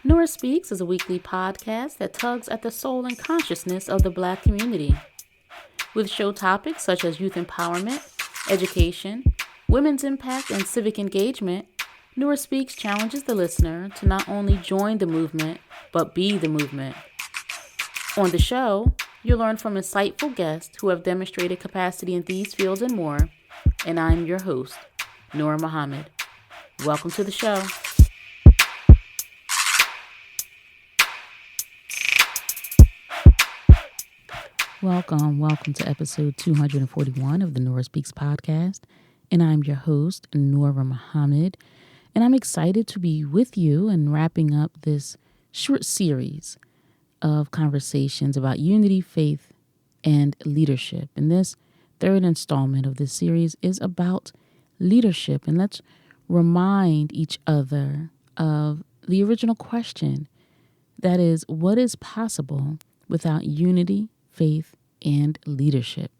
Nora Speaks is a weekly podcast that tugs at the soul and consciousness of the Black community. With show topics such as youth empowerment, education, women's impact, and civic engagement, Nora Speaks challenges the listener to not only join the movement, but be the movement. On the show, you'll learn from insightful guests who have demonstrated capacity in these fields and more, and I'm your host, Nora Muhammad. Welcome to the show. Welcome to episode 241 of the Nora Speaks podcast. And I'm your host, Nora Muhammad. And I'm excited to be with you and wrapping up this short series of conversations about unity, faith, and leadership. And this third installment of this series is about leadership. And let's remind each other of the original question. That is, what is possible without unity, faith, and leadership?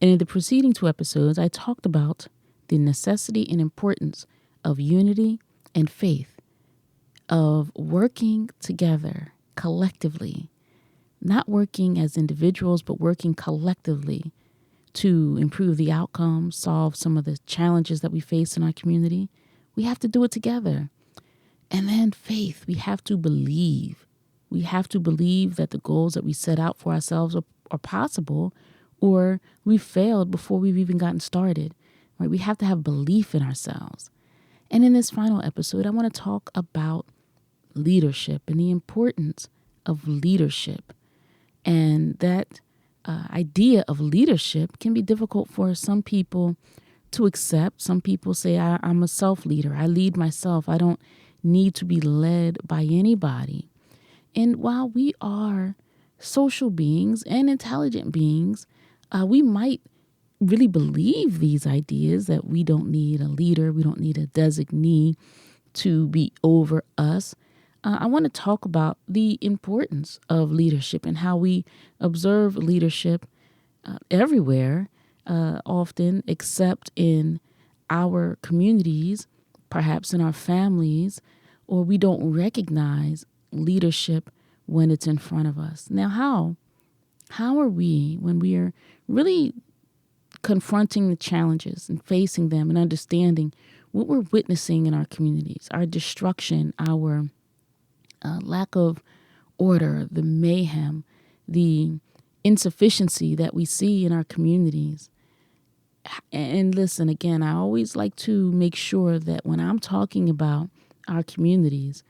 And in the preceding two episodes, I talked about the necessity and importance of unity and faith, of working together collectively, not working as individuals, but working collectively to improve the outcome, solve some of the challenges that we face in our community. We have to do it together. And then faith, we have to believe. We have to believe that the goals that we set out for ourselves are possible, or we failed before we've even gotten started. Right? We have to have belief in ourselves. And in this final episode, I want to talk about leadership and the importance of leadership. And that idea of leadership can be difficult for some people to accept. Some people say, I'm a self-leader. I lead myself. I don't need to be led by anybody. And while we are social beings and intelligent beings, we might really believe these ideas that we don't need a leader, we don't need a designee to be over us. I want to talk about the importance of leadership and how we observe leadership everywhere, often except in our communities, perhaps in our families, or we don't recognize leadership when it's in front of us. Now, how are we, when we are really confronting the challenges and facing them and understanding what we're witnessing in our communities, our destruction, our lack of order, the mayhem, the insufficiency that we see in our communities? And listen, again, I always like to make sure that when I'm talking about our communities,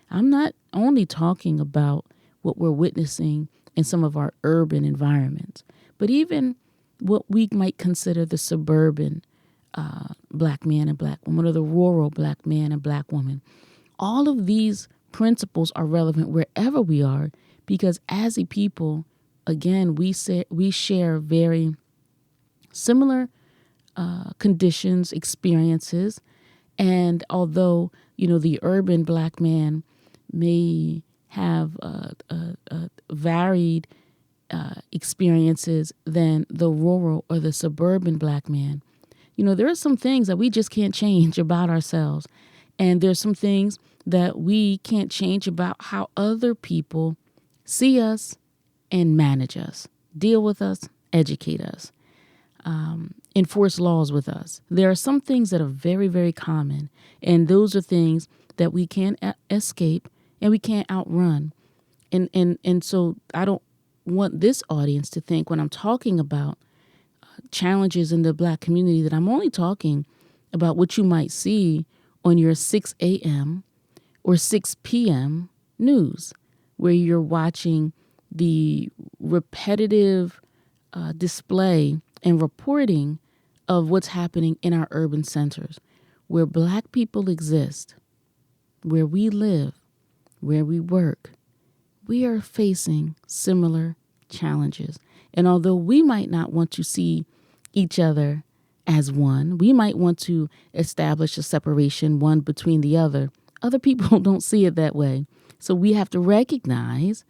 I'm not only talking about what we're witnessing in some of our urban environments, but even what we might consider the suburban black man and black woman, or the rural black man and black woman. All of these principles are relevant wherever we are, because as a people, again, we share very similar conditions, experiences, and although the urban black man may have varied experiences than the rural or the suburban black man, there are some things that we just can't change about ourselves. And there's some things that we can't change about how other people see us and manage us, deal with us, educate us, enforce laws with us. There are some things that are very, very common, and those are things that we can't escape and we can't outrun. And so I don't want this audience to think when I'm talking about challenges in the black community that I'm only talking about what you might see on your 6 a.m. or 6 p.m. news, where you're watching the repetitive display and reporting of what's happening in our urban centers, where black people exist, where we live, where we work. We are facing similar challenges. And although we might not want to see each other as one, we might want to establish a separation one between the other people don't see it that way. So we have to recognize,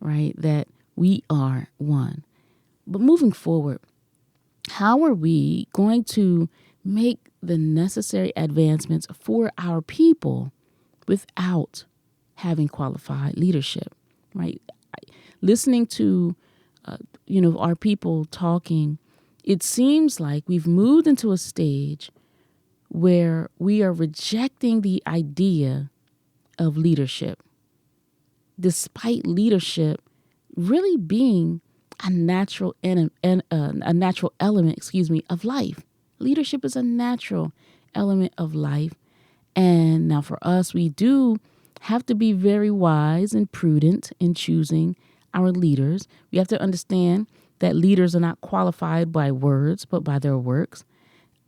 right, that we are one. But moving forward, how are we going to make the necessary advancements for our people without having qualified leadership, right? Listening to, our people talking, it seems like we've moved into a stage where we are rejecting the idea of leadership, despite leadership really being a natural a natural element, of life. Leadership is a natural element of life. And now for us, we do have to be very wise and prudent in choosing our leaders. We have to understand that leaders are not qualified by words, but by their works.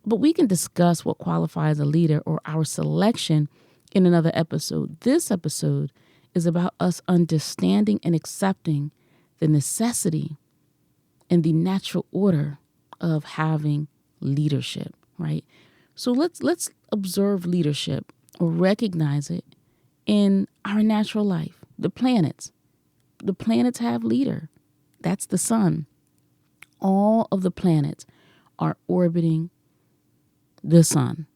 But we can discuss what qualifies a leader or our selection in another episode. This episode is about us understanding and accepting the necessity and the natural order of having leadership, right? So let's observe leadership or recognize it in our natural life. The planets. The planets have leader. That's the sun. All of the planets are orbiting the sun.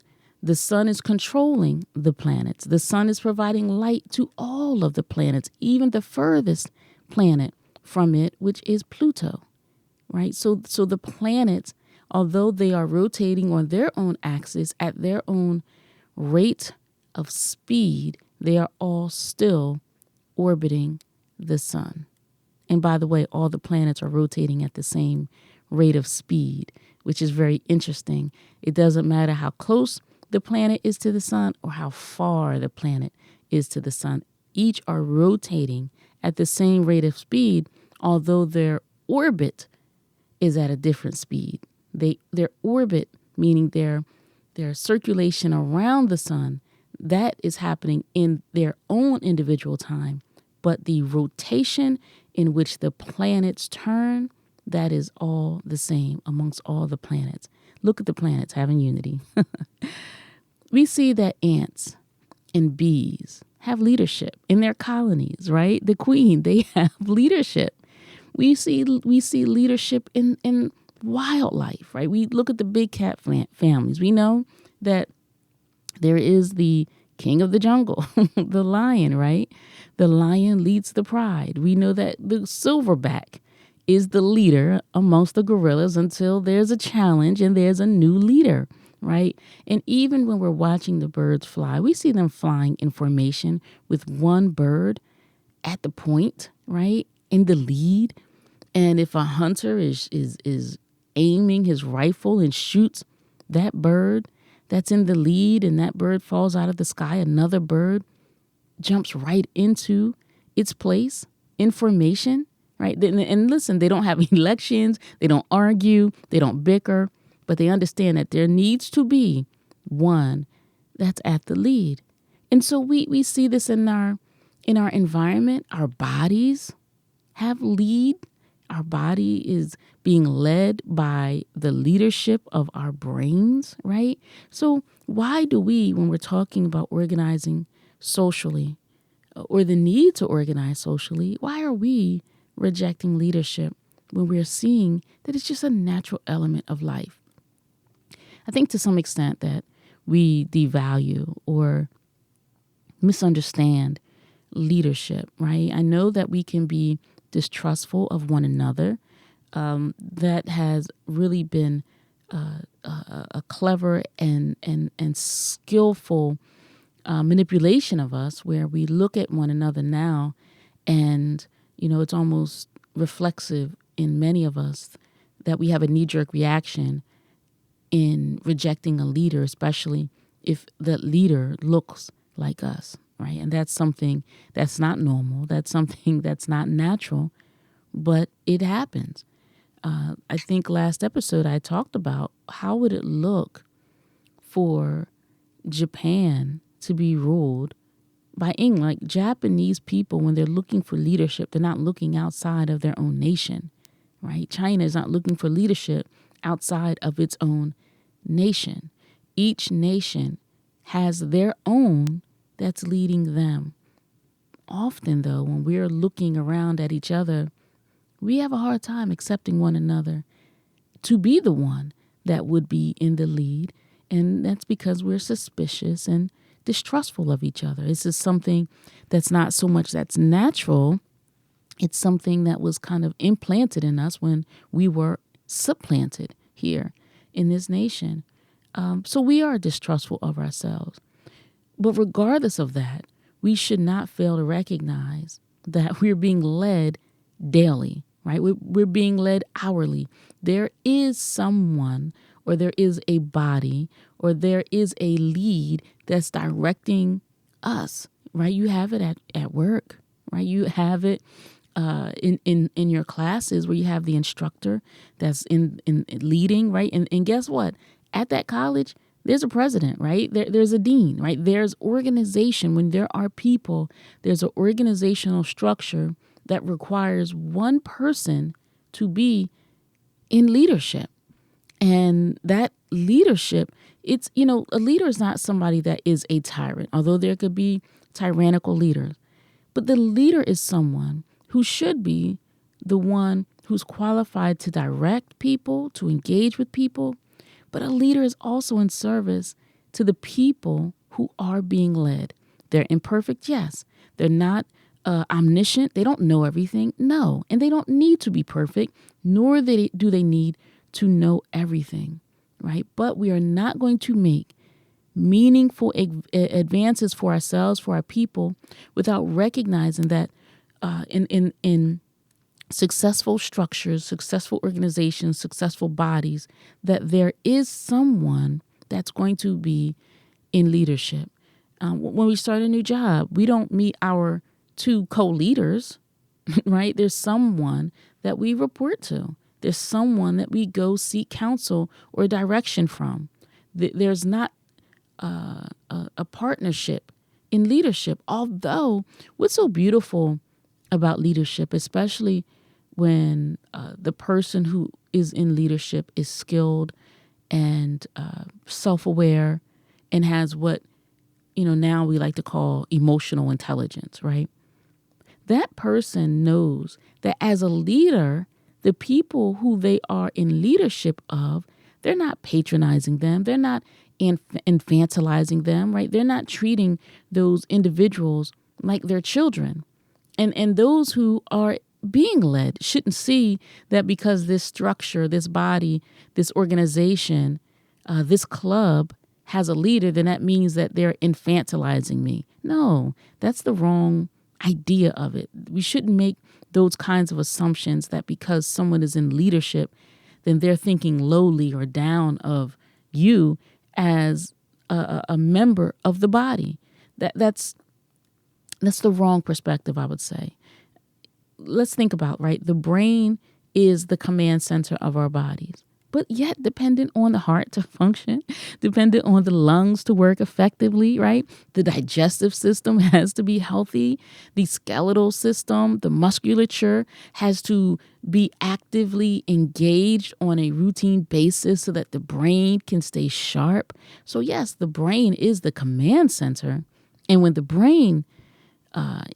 The sun is controlling the planets. The sun is providing light to all of the planets, even the furthest planet from it, which is Pluto, right? So the planets, although they are rotating on their own axis at their own rate of speed, they are all still orbiting the sun. And by the way, all the planets are rotating at the same rate of speed, which is very interesting. It doesn't matter how close the planet is to the sun or how far the planet is to the sun. Each are rotating at the same rate of speed, although their orbit is at a different speed. Their orbit, meaning their circulation around the sun, that is happening in their own individual time. But the rotation in which the planets turn, that is all the same amongst all the planets. Look at the planets having unity. We see that ants and bees have leadership in their colonies, right? The queen, they have leadership. We see leadership in wildlife, right? We look at the big cat families. We know that there is the king of the jungle, the lion, right? The lion leads the pride. We know that the silverback is the leader amongst the gorillas until there's a challenge and there's a new leader, right? And even when we're watching the birds fly, we see them flying in formation with one bird at the point, right? In the lead. And if a hunter is aiming his rifle and shoots that bird that's in the lead and that bird falls out of the sky, another bird jumps right into its place in formation, right? And listen, they don't have elections, they don't argue, they don't bicker, but they understand that there needs to be one that's at the lead. And so we see this in our environment. Our bodies have lead. Our body is being led by the leadership of our brains, right? So why do we, when we're talking about organizing socially or the need to organize socially, why are we rejecting leadership when we're seeing that it's just a natural element of life? I think to some extent that we devalue or misunderstand leadership, right? I know that we can be distrustful of one another. That has really been a clever and skillful manipulation of us, where we look at one another now, and it's almost reflexive in many of us that we have a knee-jerk reaction in rejecting a leader, especially if the leader looks like us, right? And that's something that's not normal. That's something that's not natural, but it happens. I think last episode I talked about how would it look for Japan to be ruled by England. Like Japanese people, when they're looking for leadership, they're not looking outside of their own nation, right? China is not looking for leadership outside of its own nation. Each nation has their own that's leading them. Often, though, when we're looking around at each other, we have a hard time accepting one another to be the one that would be in the lead. And that's because we're suspicious and distrustful of each other. This is something that's not so much that's natural. It's something that was kind of implanted in us when we were supplanted here in this nation. So we are distrustful of ourselves. But regardless of that, we should not fail to recognize that we're being led daily, right? We're being led hourly. There is someone, or there is a body, or there is a lead that's directing us, right? You have it at work, right? You have it in your classes where you have the instructor that's in leading, right? And guess what? At that college, there's a president, right? There's a dean, right? There's organization. When there are people, there's an organizational structure that requires one person to be in leadership. And that leadership, it's, a leader is not somebody that is a tyrant, although there could be tyrannical leaders. But the leader is someone who should be the one who's qualified to direct people, to engage with people. But a leader is also in service to the people who are being led. They're imperfect, yes. They're not omniscient. They don't know everything, no. And they don't need to be perfect, nor do they need to know everything, right? But we are not going to make meaningful advances for ourselves, for our people, without recognizing that in successful structures, successful organizations, successful bodies, that there is someone that's going to be in leadership. When we start a new job, we don't meet our two co-leaders, right? There's someone that we report to. There's someone that we go seek counsel or direction from. There's not a partnership in leadership. Although what's so beautiful about leadership, especially when the person who is in leadership is skilled and self-aware and has what, now we like to call emotional intelligence, right? That person knows that as a leader, the people who they are in leadership of, they're not patronizing them. They're not infantilizing them, right? They're not treating those individuals like their children. And those who are being led shouldn't see that because this structure, this body, this organization, this club has a leader, then that means that they're infantilizing me. No, that's the wrong idea of it. We shouldn't make those kinds of assumptions that because someone is in leadership, then they're thinking lowly or down of you as a member of the body. That's the wrong perspective, I would say. Let's think about, right? The brain is the command center of our bodies, but yet dependent on the heart to function, dependent on the lungs to work effectively, right? The digestive system has to be healthy. The skeletal system, the musculature has to be actively engaged on a routine basis so that the brain can stay sharp. So yes, the brain is the command center. And when the brain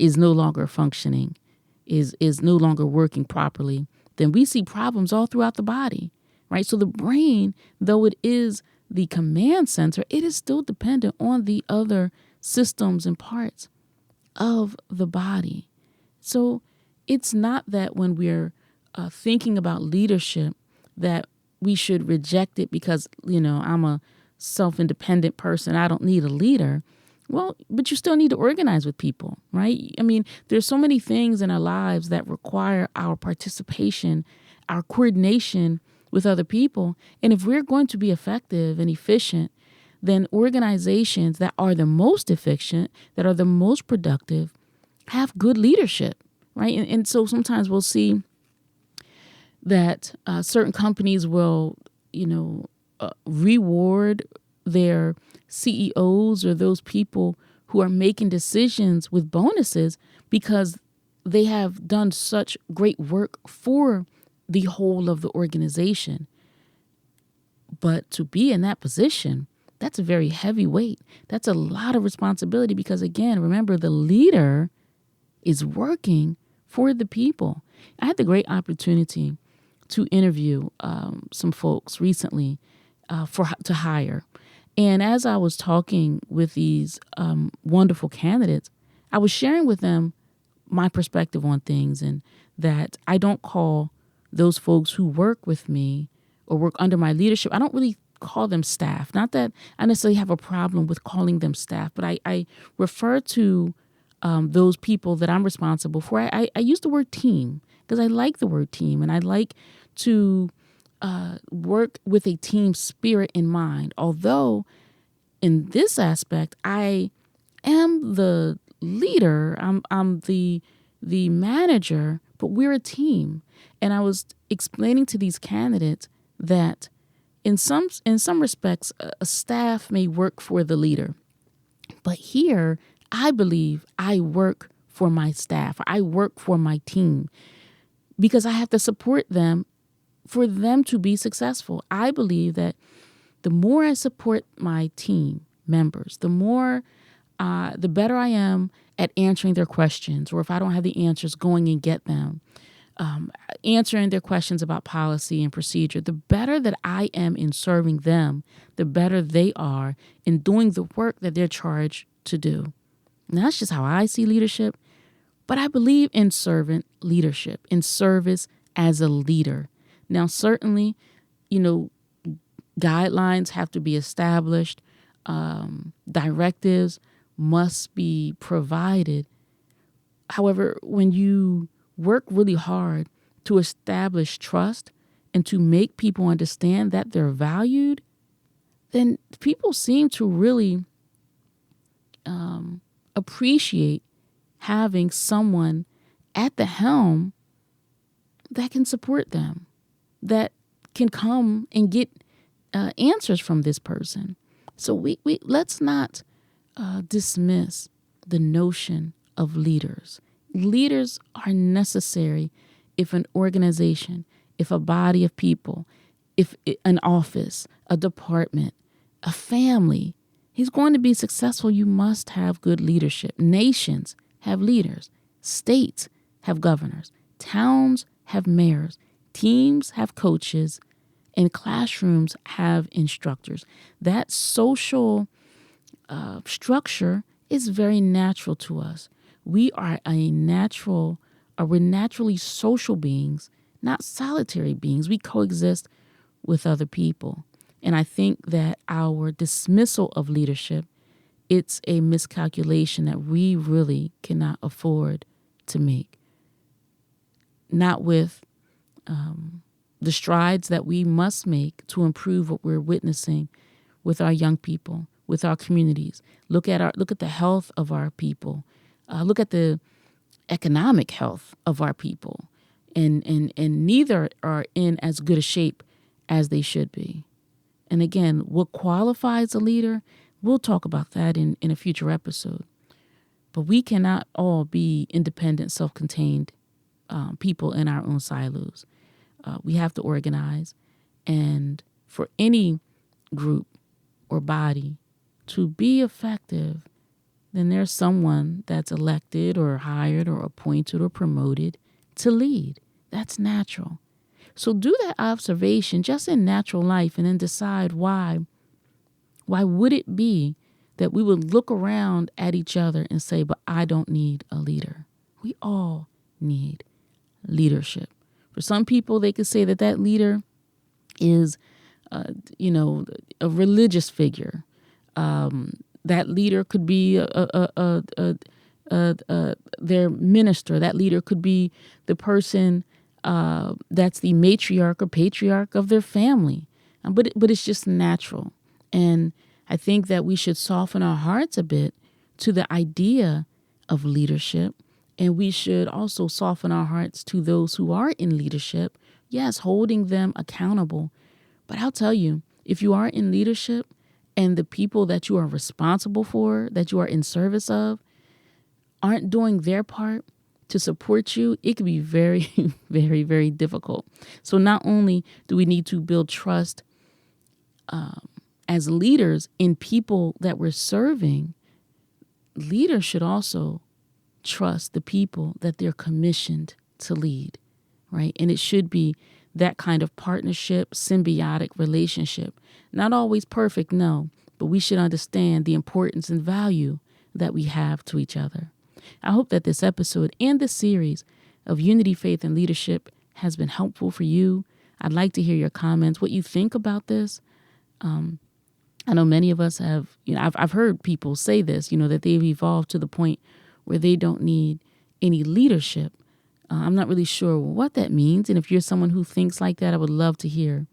is no longer functioning, is no longer working properly, then we see problems all throughout the body, right? So the brain, though it is the command center, it is still dependent on the other systems and parts of the body. So it's not that when we're thinking about leadership that we should reject it because, I'm a self-independent person. I don't need a leader. Well, but you still need to organize with people, right? I mean, there's so many things in our lives that require our participation, our coordination with other people. And if we're going to be effective and efficient, then organizations that are the most efficient, that are the most productive, have good leadership, right? And so sometimes we'll see that certain companies will, reward their CEOs or those people who are making decisions with bonuses because they have done such great work for the whole of the organization. But to be in that position, that's a very heavy weight. That's a lot of responsibility because, again, remember, the leader is working for the people. I had the great opportunity to interview some folks recently to hire. And as I was talking with these wonderful candidates, I was sharing with them my perspective on things, and that I don't call those folks who work with me or work under my leadership, I don't really call them staff. Not that I necessarily have a problem with calling them staff, but I refer to those people that I'm responsible for. I use the word team because I like the word team, and I like to work with a team spirit in mind. Although in this aspect, I am the leader, I'm the manager, but we're a team. And I was explaining to these candidates that in some respects, a staff may work for the leader, but here I believe I work for my staff. I work for my team because I have to support them for them to be successful. I believe that the more I support my team members, the better I am at answering their questions, or if I don't have the answers, going and get them, answering their questions about policy and procedure. The better that I am in serving them, the better they are in doing the work that they're charged to do. And that's just how I see leadership. But I believe in servant leadership, in service as a leader. Now, certainly, guidelines have to be established. Directives must be provided. However, when you work really hard to establish trust and to make people understand that they're valued, then people seem to really appreciate having someone at the helm that can support them, that can come and get answers from this person. So we let's not dismiss the notion of leaders. Leaders are necessary if an organization, if a body of people, if an office, a department, a family is going to be successful. You must have good leadership. Nations have leaders. States have governors. Towns have mayors. Teams have coaches. And classrooms have instructors. That social structure is very natural to us. We're naturally social beings, not solitary beings. We coexist with other people. And I think that our dismissal of leadership, it's a miscalculation that we really cannot afford to make. Not with the strides that we must make to improve what we're witnessing with our young people, with our communities. Look at the health of our people. Look at the economic health of our people, and neither are in as good a shape as they should be. And again, what qualifies a leader? We'll talk about that in a future episode. But we cannot all be independent, self-contained people in our own silos. We have to organize. And for any group or body to be effective, then there's someone that's elected or hired or appointed or promoted to lead. That's natural. So do that observation just in natural life and then decide why. Why would it be that we would look around at each other and say, but I don't need a leader? We all need leadership. For some people, they could say that leader is, a religious figure. That leader could be their minister. That leader could be the person that's the matriarch or patriarch of their family. But it's just natural. And I think that we should soften our hearts a bit to the idea of leadership. And we should also soften our hearts to those who are in leadership. Yes, holding them accountable. But I'll tell you, if you are in leadership and the people that you are responsible for, that you are in service of, aren't doing their part to support you, it can be very, very, very difficult. So not only do we need to build trust as leaders in people that we're serving, leaders should also trust the people that they're commissioned to lead, right? And it should be that kind of partnership, symbiotic relationship. Not always perfect, no, but we should understand the importance and value that we have to each other. I hope that this episode and this series of Unity, Faith, and Leadership has been helpful for you. I'd like to hear your comments, what you think about this. I know many of us have, I've heard people say this, that they've evolved to the point where they don't need any leadership. I'm not really sure what that means. And if you're someone who thinks like that, I would love to hear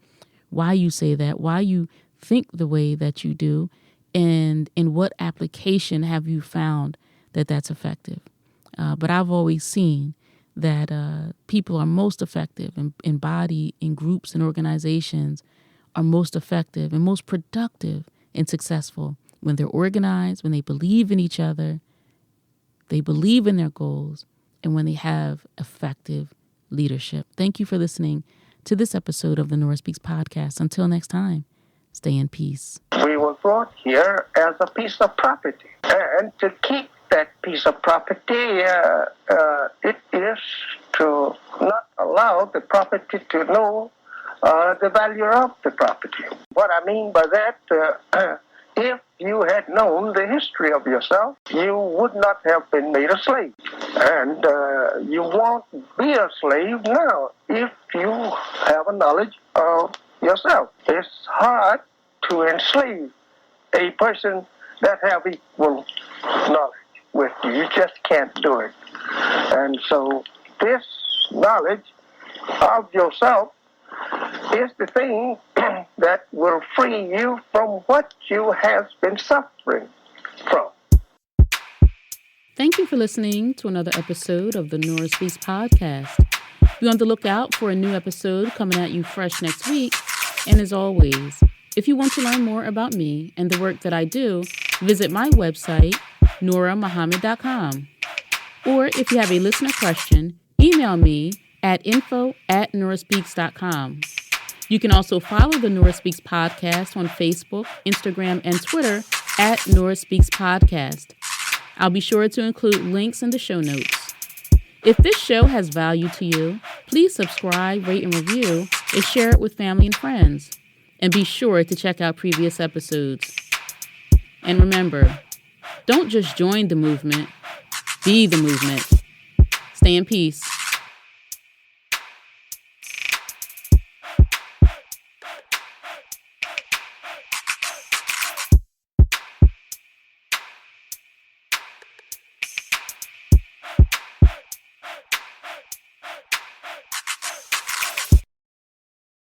why you say that, why you think the way that you do, and in what application have you found that that's effective. But I've always seen that people are most effective in body, in groups and organizations, are most effective and most productive and successful when they're organized, when they believe in each other, they believe in their goals, and when they have effective leadership. Thank you for listening to this episode of the Nora Speaks podcast. Until next time, stay in peace. We were brought here as a piece of property, and to keep that piece of property, it is to not allow the property to know the value of the property. What I mean by that, if you had known the history of yourself, you would not have been made a slave. And you won't be a slave now if you have a knowledge of yourself. It's hard to enslave a person that have equal knowledge with you. You just can't do it. And so this knowledge of yourself is the thing that will free you from what you have been suffering from. Thank you for listening to another episode of the Nora Speaks podcast. Be on the lookout for a new episode coming at you fresh next week. And as always, if you want to learn more about me and the work that I do, visit my website, norahmuhammad.com. Or if you have a listener question, email me at info@noraspeaks.com. You can also follow the Nora Speaks podcast on Facebook, Instagram, and Twitter at Nora Speaks Podcast. I'll be sure to include links in the show notes. If this show has value to you, please subscribe, rate, and review, and share it with family and friends. And be sure to check out previous episodes. And remember, don't just join the movement, be the movement. Stay in peace.